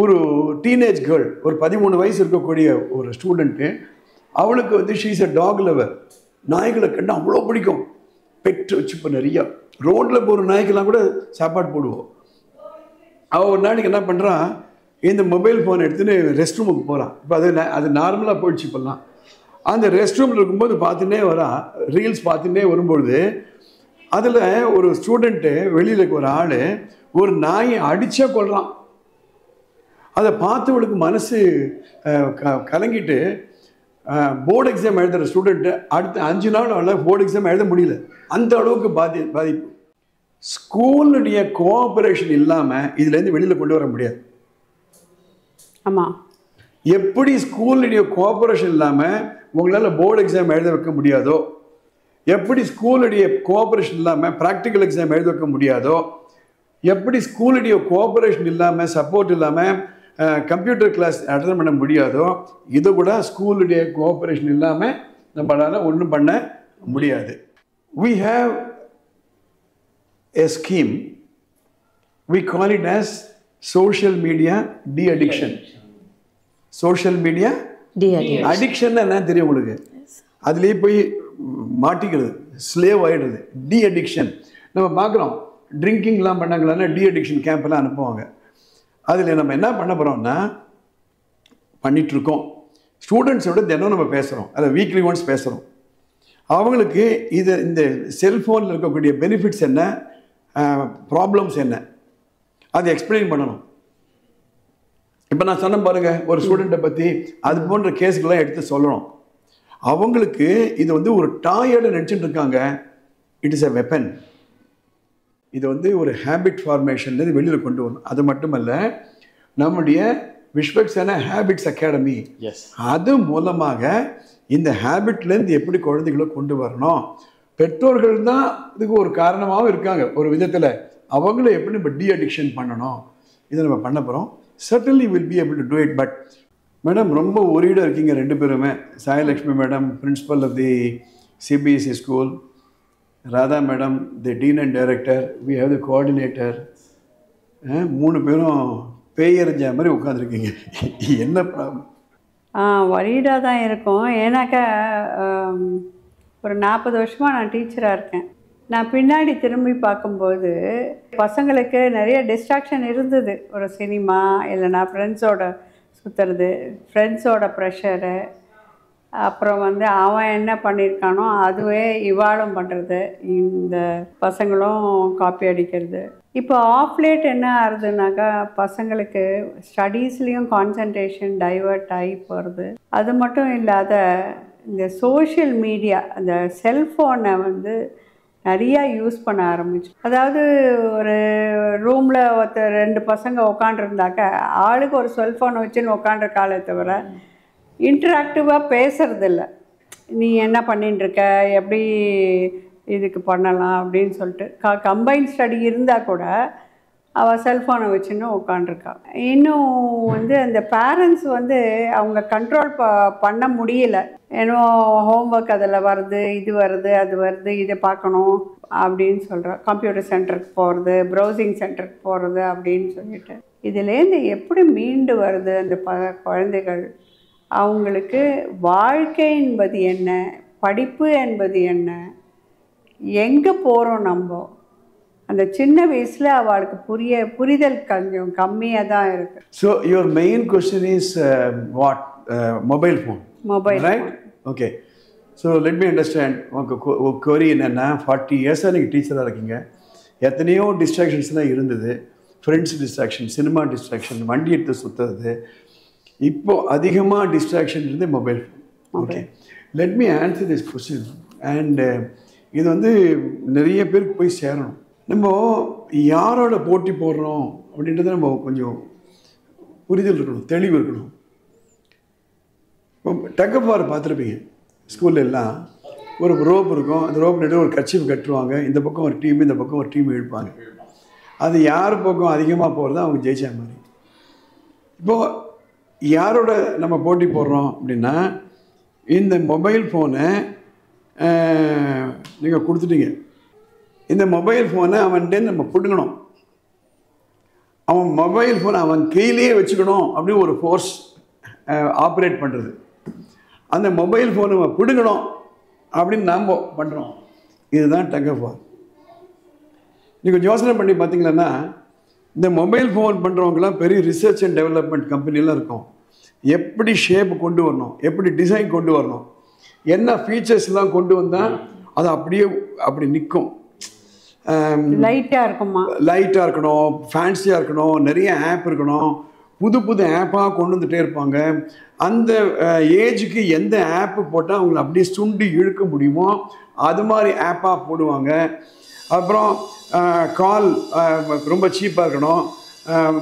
ஒரு teenage girl, ஒரு 13 வயசு இருக்கக்கூடிய ஒரு ஸ்டூடெண்ட்டு, அவளுக்கு வந்து ஷீஸ் அ டாக் லவர். நாய்களை கண்டு அவ்வளோ பிடிக்கும். பெட்டு வச்சுப்போ நிறையா. ரோட்டில் போகிற நாய்க்கெல்லாம் கூட சாப்பாடு போடுவோம். அவள் ஒரு நாளைக்கு என்ன பண்ணுறான், இந்த மொபைல் ஃபோன் எடுத்துன்னு ரெஸ்ட் ரூமுக்கு போகிறான். இப்போ அது நார்மலாக போயிடுச்சு இப்போல்லாம். அந்த ரெஸ்ட் ரூமில் இருக்கும்போது பார்த்துட்டே வரா, ரீல்ஸ் பார்த்துட்டே வரும்பொழுது அதில் ஒரு ஸ்டூடெண்ட்டு, வெளியில் ஒரு ஆள் ஒரு நாயை அடித்தே கொள்கிறான். அதை பார்த்தவளுக்கு மனசு கலங்கிட்டு போர்டு எக்ஸாம் எழுதுகிற ஸ்டூடெண்ட்டு அடுத்த 5 நாள் அவளால் போர்டு எக்ஸாம் எழுத முடியல. அந்த அளவுக்கு பாதிப்பு. ஸ்கூலுடைய கோஆபரேஷன் இல்லாமல் இதுலேருந்து வெளியில் கொண்டு வர முடியாது. ஆமாம். எப்படி ஸ்கூலுடைய கோஆபரேஷன் இல்லாமல் உங்களால் போர்டு எக்ஸாம் எழுத வைக்க முடியாதோ, எப்படி ஸ்கூலுடைய கோஆபரேஷன் இல்லாமல் ப்ராக்டிக்கல் எக்ஸாம் எழுத வைக்க முடியாதோ, எப்படி ஸ்கூலுடைய கோஆபரேஷன் இல்லாமல் சப்போர்ட் இல்லாமல் கம்ப்யூட்டர் கிளாஸ் அட்டன் பண்ண முடியாதோ, இது கூட ஸ்கூலுடைய கோஆபரேஷன் இல்லாமல் நம்மளால் ஒன்றும் பண்ண முடியாது. We have a scheme, we call it as social media de-addiction. Social media addiction என்ன தெரியும் உங்களுக்கு? அதுலேயே போய் மாட்டிக்கிறது, ஸ்லேவ் ஆகிடுறது, டி-அடிக்ஷன். நம்ம பார்க்குறோம், ட்ரிங்கிங்லாம் பண்ணாங்களான்னா டி-அடிக்ஷன் கேம்ப்லாம் அனுப்புவாங்க. அதில் நம்ம என்ன பண்ண போகிறோம்னா, பண்ணிகிட்ருக்கோம். ஸ்டூடெண்ட்ஸோட தினம் நம்ம பேசுகிறோம், அதை வீக்லி ஒன்ஸ் பேசுகிறோம். அவங்களுக்கு இந்த செல்ஃபோனில் இருக்கக்கூடிய பெனிஃபிட்ஸ் என்ன, ப்ராப்ளம்ஸ் என்ன, அதை எக்ஸ்பிளைன் பண்ணணும். இப்போ நான் சொன்ன பாருங்கள், ஒரு ஸ்டூடெண்ட்டை பற்றி அது போன்ற கேஸுக்கெல்லாம் எடுத்து சொல்லணும். அவங்களுக்கு இது வந்து ஒரு டாயோட நினச்சிட்டு இருக்காங்க. It is a weapon. இது வந்து ஒரு ஹேபிட் ஃபார்மேஷன்லேருந்து வெளியில் கொண்டு வரணும். அது மட்டுமல்ல, நம்முடைய விஸ்வக்சேனா ஹேபிட்ஸ் அகாடமி, அது மூலமாக இந்த ஹேபிட்லேருந்து எப்படி குழந்தைகளை கொண்டு வரணும், பெற்றோர்கள் தான் இதுக்கு ஒரு காரணமாகவும் இருக்காங்க ஒரு விதத்தில். அவங்கள எப்படி நம்ம டி-அடிக்ஷன் பண்ணணும், இதை நம்ம பண்ண போகிறோம். certainly will be able to do it. But madam ரொம்ப ஒரீடாக இருக்கீங்க ரெண்டு பேருமே. Sayalakshmi madam, principal of the CBSE school, Radha madam the dean and director, we have the coordinator. 3 பேரும் பேயறிஞ்ச மாதிரி உட்காந்துருக்கீங்க. என்ன ப்ராப்ளம்? ஒரீடாக தான் இருக்கும். ஏன்னாக்கா ஒரு 40 வருஷமாக நான் டீச்சராக இருக்கேன். நான் பின்னாடி திரும்பி பார்க்கும்போது பசங்களுக்கு நிறைய டிஸ்ட்ராக்ஷன் இருந்தது. ஒரு சினிமா, இல்லைனா ஃப்ரெண்ட்ஸோட சுற்றுறது, ஃப்ரெண்ட்ஸோட ப்ரெஷரு, அப்புறம் வந்து அவன் என்ன பண்ணியிருக்கானோ அதுவே இவாளும் பண்ணுறது, இந்த பசங்களும் காப்பி அடிக்கிறது. இப்போ ஆஃப்லேட் என்ன ஆகுதுனாக்கா, பசங்களுக்கு ஸ்டடீஸ்லேயும் கான்சன்ட்ரேஷன் டைவர்ட் ஆகி போகிறது. அது மட்டும் இல்லாத இந்த சோஷியல் மீடியா, அந்த செல்ஃபோனை வந்து நிறையா யூஸ் பண்ண ஆரம்பிச்சு. அதாவது ஒரு ரூமில் 2 பசங்க உட்காண்டிருந்தாக்க ஆளுக்கு ஒரு செல்ஃபோனை வச்சுன்னு உட்காண்டிருக்காளே தவிர இன்ட்ராக்டிவாக பேசுறதில்ல. நீ என்ன பண்ணிட்டுருக்க, எப்படி இதுக்கு பண்ணலாம் அப்படின்னு சொல்லிட்டு. கம்பைன் ஸ்டடி இருந்தால் கூட அவள் செல்ஃபோனை வச்சுன்னு உட்காண்டிருக்கா. இன்னும் வந்து அந்த பேரண்ட்ஸ் வந்து அவங்க கண்ட்ரோல் பண்ண முடியல. ஏன்னோ ஹோம்ஒர்க் அதில் வருது, இது வருது, அது வருது, இதை பார்க்கணும் அப்படின்னு சொல்கிறா. கம்ப்யூட்டர் சென்டருக்கு போகிறது, ப்ரௌசிங் சென்டருக்கு போகிறது அப்படின்னு சொல்லிட்டு. இதுலேருந்து எப்படி மீண்டு வருது அந்த குழந்தைகள்? அவங்களுக்கு வாழ்க்கை என்பது என்ன, படிப்பு என்பது என்ன, எங்கே போகிறோம் நம்ம, அந்த சின்ன வயசில் அவளுக்கு புரிதல் கொஞ்சம் கம்மியாக தான் இருக்குது. So your main question is what? Mobile phone. Mobile, right? Okay. So let me understand. உங்கள் கொரி என்னென்னா, 40 இயர்ஸாக நீங்கள் டீச்சராக இருக்கீங்க. எத்தனையோ டிஸ்ட்ராக்ஷன்ஸ்லாம் இருந்தது. ஃப்ரெண்ட்ஸ் டிஸ்ட்ராக்ஷன், சினிமா டிஸ்ட்ராக்ஷன், வண்டி எடுத்து சுற்றுறது. இப்போது அதிகமாக டிஸ்ட்ராக்ஷன் இருந்து mobile phone. Okay, let me answer this question. And இது வந்து நிறைய பேருக்கு போய் சேரணும். நம்ம யாரோட போட்டி போடுறோம் அப்படின்றத நம்ம கொஞ்சம் புரிதல் இருக்கணும், தெளிவு இருக்கணும். இப்போ டக் ஆஃப் வார் பார்த்துருப்பீங்க ஸ்கூல்ல எல்லாம். ஒரு ரோப் இருக்கும், அந்த ரோப் நடுவில் ஒரு கர்ச்சீஃப் கட்டுருவாங்க. இந்த பக்கம் ஒரு டீம், இந்த பக்கம் ஒரு டீம் இழுப்பாங்க. அது யார் பக்கம் அதிகமாக போகிறதோ அவங்க ஜெயிச்ச மாதிரி. இப்போது யாரோட நம்ம போட்டி போடுறோம் அப்படின்னா, இந்த மொபைல் ஃபோனை நீங்கள் கொடுத்துட்டீங்க. இந்த மொபைல் ஃபோனை அவன்கிட்ட நம்ம பிடுங்கணும். அவன் மொபைல் ஃபோன் அவன் கையிலேயே வச்சுக்கணும் அப்படின்னு ஒரு ஃபோர்ஸ் ஆப்ரேட் பண்ணுறது. அந்த மொபைல் ஃபோனை பிடுங்கணும் அப்படின்னு நாம் பண்ணுறோம். இதுதான் டக் ஆஃப் வார். நீங்கள் யோசனை பண்ணி பார்த்தீங்கன்னா இந்த மொபைல் ஃபோன் பண்ணுறவங்களாம் பெரிய ரிசர்ச் அண்ட் டெவலப்மெண்ட் கம்பெனிலாம் இருக்கும். எப்படி ஷேப் கொண்டு வரணும், எப்படி டிசைன் கொண்டு வரணும், என்ன ஃபீச்சர்ஸ்லாம் கொண்டு வந்தால் அது அப்படியே அப்படி நிற்கும். லைட்டாக இருக்குமா, லைட்டாக இருக்கணும், ஃபேன்சியாக இருக்கணும், நிறைய ஆப் இருக்கணும், புது புது ஆப்பாக கொண்டு வந்துகிட்டே இருப்பாங்க. அந்த ஏஜுக்கு எந்த ஆப்பு போட்டால் அவங்களை அப்படியே சுண்டி இழுக்க முடியுமோ அது மாதிரி ஆப்பாக போடுவாங்க. அப்புறம் கால் ரொம்ப சீப்பாக இருக்கணும்,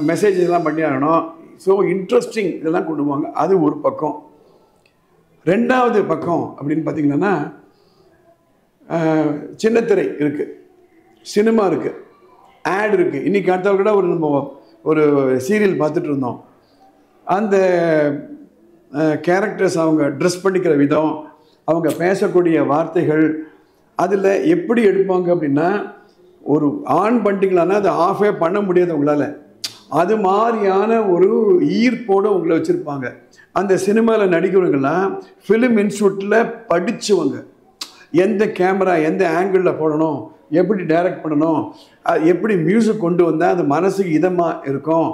மெசேஜ் இதெல்லாம் பண்ணி ஆகணும். ஸோ இன்ட்ரெஸ்டிங் இதெல்லாம் கொண்டு போவாங்க. அது ஒரு பக்கம். ரெண்டாவது பக்கம் அப்படின்னு பார்த்திங்கன்னா சின்னத்திரை இருக்குது, சினிமா இருக்குது, ஆட் இருக்குது. இன்றைக்கி அடுத்த கூட நம்ம ஒரு சீரியல் பார்த்துட்டு இருந்தோம். அந்த கேரக்டர்ஸ் அவங்க ட்ரெஸ் பண்ணிக்கிற விதம், அவங்க பேசக்கூடிய வார்த்தைகள், அதில் எப்படி எடுப்பாங்க அப்படின்னா ஒரு ஆன் பண்ணிட்டீங்களான்னா அதை ஆஃபே பண்ண முடியாது உங்களால். அது மாதிரியான ஒரு ஈர்ப்போடு உங்களை வச்சுருப்பாங்க. அந்த சினிமாவில் நடிக்கிறவங்கெல்லாம் ஃபிலிம் இன்ஸ்டியூட்டில் படித்தவங்க. எந்த கேமரா எந்த ஆங்கிளில் போடணும், எப்படி டைரக்ட் பண்ணணும், எப்படி மியூசிக் கொண்டு வந்தால் அது மனசுக்கு இதமாக இருக்கும்,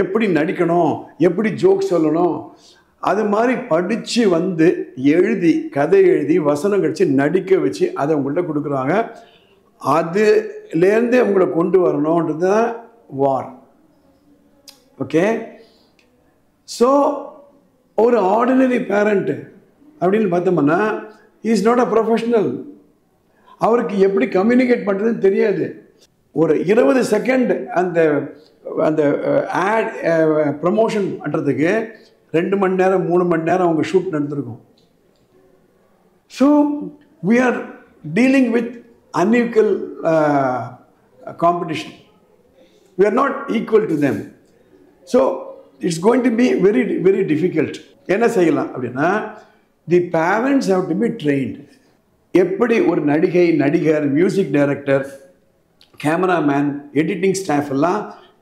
எப்படி நடிக்கணும், எப்படி ஜோக் சொல்லணும், அது மாதிரி படித்து வந்து எழுதி கதை எழுதி வசனம் கழித்து நடிக்க வச்சு அதை உங்கள்கிட்ட கொடுக்குறாங்க. அதுலேருந்து உங்களை கொண்டு வரணுன்றது தான் வார். ஓகே. ஸோ ஒரு ஆர்டினரி பேரண்ட்டு அப்படின்னு பார்த்தோம்னா இஸ் நாட் அ ப்ரொஃபஷ்னல். அவருக்கு எப்படி கம்யூனிகேட் பண்ணுறதுன்னு தெரியாது. ஒரு 20 செகண்ட் அந்த அந்த ஆட் ப்ரமோஷன் பண்ணுறதுக்கு 2 மணி நேரம் 3 மணி நேரம் அவங்க ஷூட் நடந்திருக்கும். So we are dealing with unequal competition. We are not equal to them. So it's going to be very, very difficult. என்ன செய்யலாம் அப்படின்னா the parents have to be trained. எப்படி ஒரு நடிகை, நடிகர், music director, cameraman, editing staff எல்லாம்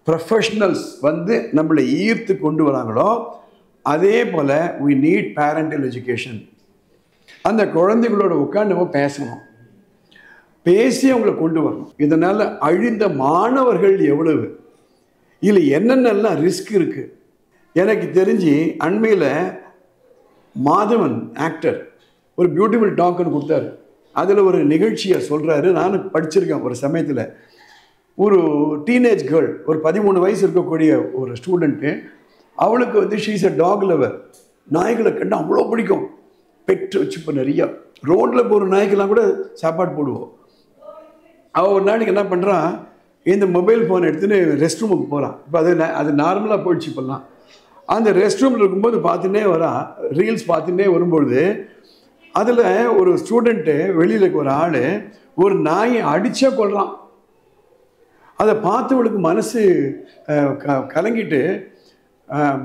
professionals வந்து நம்மளை ஈர்த்து கொண்டு வராங்களோ அதே போல் we need parental education. அந்த குழந்தைகளோட உட்காந்து நம்ம பேசணும், பேசி அவங்களை கொண்டு வரணும். இதனால் அழிந்த மாணவர்கள் எவ்வளவு, இதில் என்னென்னலாம் ரிஸ்க் இருக்குது. எனக்கு தெரிஞ்சு அண்மையில் மாதவன் ஆக்டர் ஒரு பியூட்டிஃபுல் டாக்னு கொடுத்தாரு. அதில் ஒரு நிகழ்ச்சியை சொல்கிறாரு. நானும் படிச்சிருக்கேன். ஒரு சமயத்தில் ஒரு டீனேஜ் கேர்ள், ஒரு 13 வயசு இருக்கக்கூடிய ஒரு ஸ்டூடெண்ட்டு, அவளுக்கு வந்து ஷீஸ் அ டாக் லவர். நாய்களை கண்டு அவ்வளோ பிடிக்கும். பெட்டு வச்சுப்போ நிறையா. ரோட்டில் போகிற நாய்க்கெல்லாம் கூட சாப்பாடு போடுவோம். அவள் ஒரு நாளைக்கு என்ன பண்ணுறான், இந்த மொபைல் ஃபோன் எடுத்துன்னு ரெஸ்ட் ரூமுக்கு போகிறான். இப்போ அது நார்மலாக போயிடுச்சு. இப்போல்லாம் அந்த ரெஸ்ட் ரூமில் இருக்கும்போது பார்த்துன்னே வரா, ரீல்ஸ் பார்த்துன்னே வரும்பொழுது அதில் ஒரு ஸ்டூடெண்ட்டு, வெளியில் ஒரு ஆள் ஒரு நாயை அடித்தே கொள்கிறான். அதை பார்த்தவளுக்கு மனசு கலங்கிட்டு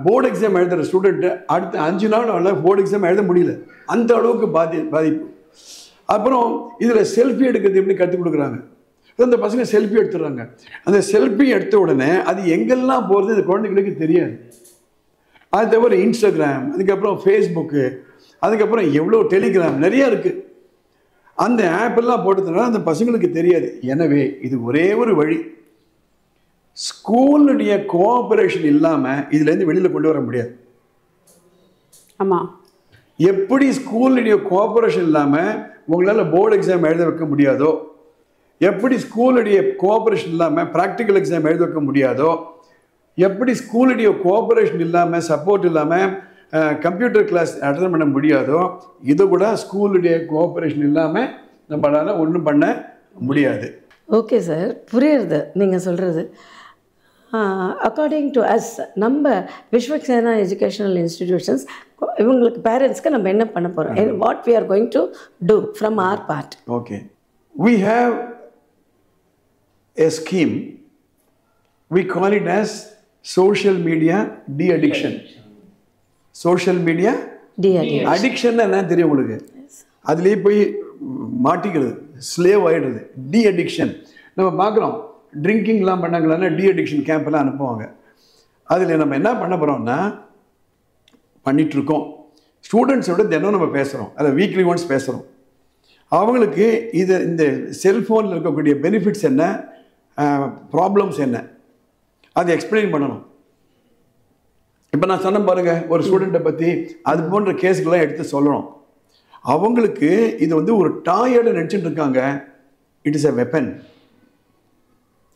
போர்டு எக்ஸாம் எழுதுகிற ஸ்டூடெண்ட்டு அடுத்த 5 நாள் அவளால் போர்டு எக்ஸாம் எழுத முடியல. அந்த அளவுக்கு பாதிப்பு. அப்புறம் இதில் செல்ஃபி எடுக்கிறது எப்படி கற்றுக் கொடுக்குறாங்க. அந்த பசங்க செல்ஃபி எடுத்துடுறாங்க. அந்த செல்ஃபி எடுத்த உடனே அது எங்கெல்லாம் போகிறது இந்த குழந்தைங்களுக்கு தெரியாது. அது தவிர இன்ஸ்டாகிராம், அதுக்கப்புறம் ஃபேஸ்புக்கு, அதுக்கப்புறம் எவ்வளோ டெலிகிராம் நிறையா இருக்குது. அந்த ஆப்பெல்லாம் போட்டதுனால அந்த பசங்களுக்கு தெரியாது. எனவே இது ஒரே ஒரு வழி. ஸ்கூலுடைய கோஆப்ரேஷன் இல்லாமல் இதுலேருந்து வெளியில் கொண்டு வர முடியாது. ஆமாம். எப்படி ஸ்கூலுடைய கோஆப்ரேஷன் இல்லாமல் உங்களால் போர்டு எக்ஸாம் எழுத வைக்க முடியாதோ, எப்படி ஸ்கூலுடைய கோஆப்ரேஷன் இல்லாமல் ப்ராக்டிக்கல் எக்ஸாம் எழுத வைக்க முடியாதோ, எப்படி ஸ்கூலுடைய கோஆப்ரேஷன் இல்லாமல் சப்போர்ட் இல்லாமல் கம்ப்யூட்டர் கிளாஸ் அட்டெண்ட் பண்ண முடியாதோ, இது கூட ஸ்கூலுடைய கோஆப்ரேஷன் இல்லாமல் நம்மளால் ஒன்றும் பண்ண முடியாது. ஓகே சார், புரியுறது நீங்கள் சொல்கிறது. அக்கார்டிங் டு அஸ், நம்ம விஸ்வக்சேனா எஜுகேஷனல் இன்ஸ்டிடியூஷன்ஸ் இவங்களுக்கு பேரண்ட்ஸ்க்கு நம்ம என்ன பண்ண போகிறோம், what we are going to do from our part. Okay, we have a scheme, we call it as social media de-addiction. social media addiction என்ன தெரியும் உங்களுக்கு? அதுலேயே போய் மாட்டிக்கிறது, ஸ்லேவ் ஆகிடுறது, de-addiction. நம்ம பார்க்குறோம் ட்ரிங்கிங்லாம் பண்ணாங்களான்னா டி அடிக்ஷன் கேம்ப்லாம் அனுப்புவாங்க. அதில் நம்ம என்ன பண்ண போகிறோம்னா பண்ணிகிட்ருக்கோம். ஸ்டூடெண்ட்ஸோட தினம் நம்ம பேசுகிறோம், அதை வீக்லி ஒன்ஸ் பேசுகிறோம். அவங்களுக்கு இந்த செல்ஃபோனில் இருக்கக்கூடிய பெனிஃபிட்ஸ் என்ன, ப்ராப்ளம்ஸ் என்ன, அதை எக்ஸ்பிளைன் பண்ணணும். இப்போ நான் சொன்ன பாருங்கள், ஒரு ஸ்டூடெண்ட்டை பற்றி அது போன்ற கேஸுக்கெல்லாம் எடுத்து சொல்லணும். அவங்களுக்கு இது வந்து ஒரு டாயோட நினச்சிட்டு இருக்காங்க. It is a weapon,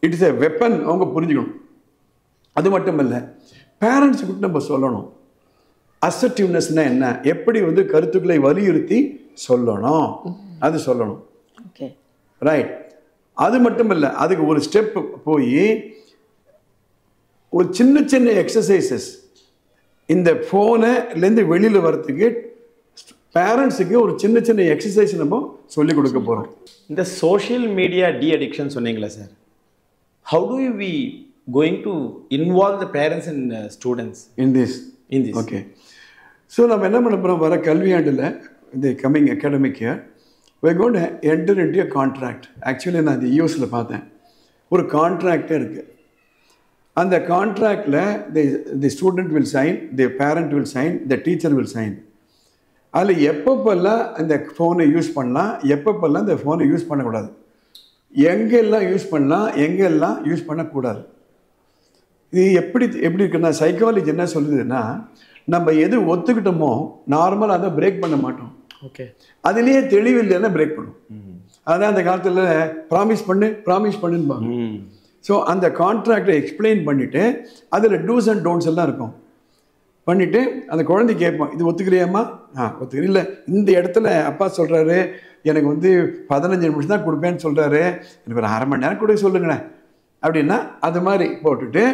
it is a weapon அவங்க புரிஞ்சுக்கணும். அது மட்டும் இல்லை, பேரண்ட்ஸுக்கிட்ட நம்ம சொல்லணும். அசர்ட்டிவ்னஸ்னா என்ன, எப்படி வந்து கருத்துக்களை வலியுறுத்தி சொல்லணும், அது சொல்லணும். Okay, right. அது மட்டும் இல்லை, அதுக்கு ஒரு ஸ்டெப் போய் ஒரு சின்ன சின்ன எக்ஸசைசஸ், இந்த ஃபோனிலேருந்து வெளியில் வரத்துக்கு பேரண்ட்ஸுக்கு ஒரு சின்ன சின்ன எக்ஸசைஸ் நம்ம சொல்லிக் கொடுக்க போகிறோம். இந்த சோஷியல் மீடியா டி அடிக்ஷன் சொன்னீங்களா sir, how do we going to involve the parents and students in this? Okay, so நம்ம என்ன பண்ண போகிறோம், வர கல்வியாண்டில் இந்த coming academic year we're going to enter into a contract. Actually நான் இந்த யூஎஸில் பார்த்தேன், ஒரு கான்ட்ராக்டே இருக்குது. அந்த கான்ட்ராக்டில் the student will sign, the parent will sign, the teacher will sign. அதில் எப்பப்பெல்லாம் இந்த ஃபோனை யூஸ் பண்ணலாம், எப்பப்பெல்லாம் இந்த ஃபோனை யூஸ் பண்ணக்கூடாது, எங்கெல்லாம் யூஸ் பண்ணலாம், எங்கெல்லாம் யூஸ் பண்ணக்கூடாது. இது எப்படி இருக்குன்னா, சைக்காலஜி என்ன சொல்லுதுன்னா, நம்ம எது ஒத்துக்கிட்டோமோ நார்மலாக அதை பிரேக் பண்ண மாட்டோம். ஓகே, அதுலேயே தெளிவில்லைன்னா பிரேக் பண்ணும். அதான் அந்த காலத்தில் ப்ராமிஸ் பண்ணுன்பாங்க. ஸோ அந்த கான்ட்ராக்டை எக்ஸ்பிளைன் பண்ணிவிட்டு அதில் டூஸ் அண்ட் டோன்ட்ஸ் எல்லாம் இருக்கும். பண்ணிவிட்டு அந்த குழந்தை கேட்போம், இது ஒத்துக்கிறியாம்மா? ஒத்துக்கிறேன். இல்லை, இந்த இடத்துல அப்பா சொல்கிறாரு எனக்கு வந்து 15 நிமிஷம் தான் கொடுப்பேன்னு சொல்கிறாரு, எனக்கு ஒரு 1/2 மணி நேரம் கொடுக்க சொல்லுங்களேன் அப்படின்னா, அது மாதிரி போட்டுட்டு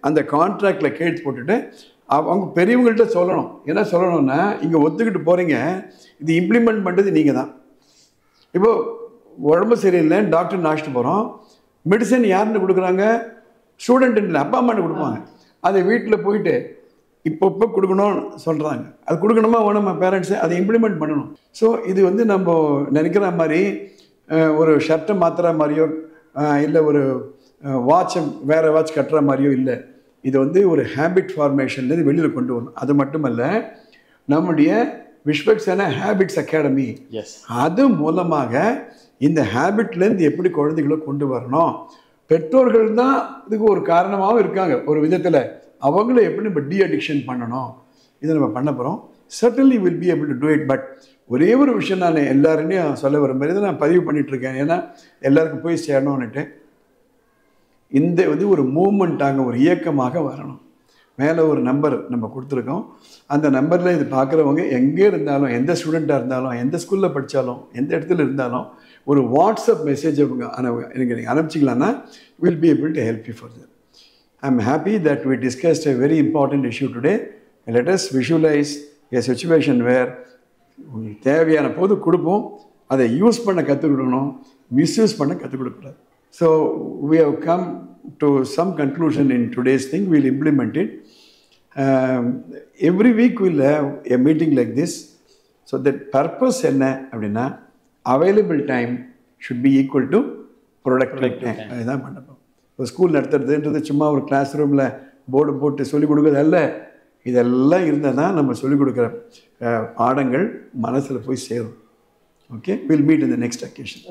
அந்த கான்ட்ராக்டில் கேட்டு போட்டுட்டு அவங்க பெரியவங்கள்ட்ட சொல்லணும். என்ன சொல்லணும்னா, இங்கே ஒத்துக்கிட்டு போகிறீங்க, இது இம்ப்ளிமெண்ட் பண்ணுறது நீங்கள் தான். இப்போது உடம்பு சரியில்லைன்னு டாக்டர் நாச்சிட்டு போகிறோம், மெடிசன் யாருன்னு கொடுக்குறாங்க? ஸ்டூடெண்ட் இல்லை, அப்பா அம்மான்னு கொடுப்பாங்க. அதை வீட்டில் போயிட்டு இப்போ கொடுக்கணும்னு சொல்கிறாங்க. அது கொடுக்கணுமா வேணுமா பேரண்ட்ஸு, அதை இம்ப்ளிமெண்ட் பண்ணணும். ஸோ இது வந்து நம்ம நினைக்கிற மாதிரி ஒரு ஷர்ட்டை மாற்றுற மாதிரியோ இல்லை ஒரு வாட்சை வேறு வாட்ச் கட்டுற மாதிரியோ இல்லை. இது வந்து ஒரு ஹேபிட் ஃபார்மேஷன்லேருந்து வெளியில் கொண்டு வரணும். அது மட்டுமல்ல, நம்முடைய விஸ்வக்சேனா ஹேபிட்ஸ் அகாடமி, அது மூலமாக இந்த ஹேபிட்லேருந்து எப்படி குழந்தைகளை கொண்டு வரணும், பெற்றோர்கள் தான் இதுக்கு ஒரு காரணமாகவும் இருக்காங்க ஒரு விதத்தில், அவங்கள எப்படி நம்ம டி அடிக்ஷன் பண்ணணும், இதை நம்ம பண்ண போகிறோம். Certainly will be able to do it. But ஒரே ஒரு விஷயம் நான் எல்லாருமே சொல்ல விரும்புகிறேன், இதை நான் பதிவு பண்ணிகிட்ருக்கேன், ஏன்னா எல்லாருக்கும் போய் சேரணும்னுட்டு. இந்த வந்து ஒரு மூமெண்ட்டாக, ஒரு இயக்கமாக வரணும். மேலே ஒரு நம்பர் நம்ம கொடுத்துருக்கோம், அந்த நம்பரில் இது பார்க்குறவங்க எங்கே இருந்தாலும், எந்த ஸ்டூடெண்ட்டாக இருந்தாலும், எந்த ஸ்கூலில் படித்தாலும், எந்த இடத்துல இருந்தாலும் ஒரு வாட்ஸ்அப் மெசேஜ் அவங்க எனக்கு நீங்கள் அனுப்பிச்சிக்கலான்னா will be able to help you further. I am happy that we discussed a very important issue today. Let us visualise a situation where உங்களுக்கு தேவையான போது கொடுப்போம், அதை யூஸ் பண்ண கற்றுக் கொடுக்கணும், மிஸ்யூஸ் பண்ண கற்றுக் கொடுக்கக்கூடாது. So we have come to some conclusion in today's thing. We'll implement it. Every week we'll have a meeting like this. So the purpose என்ன அப்படின்னா, available time should be equal to productive time. அதுதான் பண்ணப்போம். இப்போ school நடத்துறதுன்றது சும்மா ஒரு class ரூமில் board போட்டு சொல்லிக் கொடுக்குறது அல்ல. இதெல்லாம் இருந்தால் தான் நம்ம சொல்லிக் கொடுக்குற பாடங்கள் மனசில் போய் சேரும். Okay, we'll meet in the next occasion.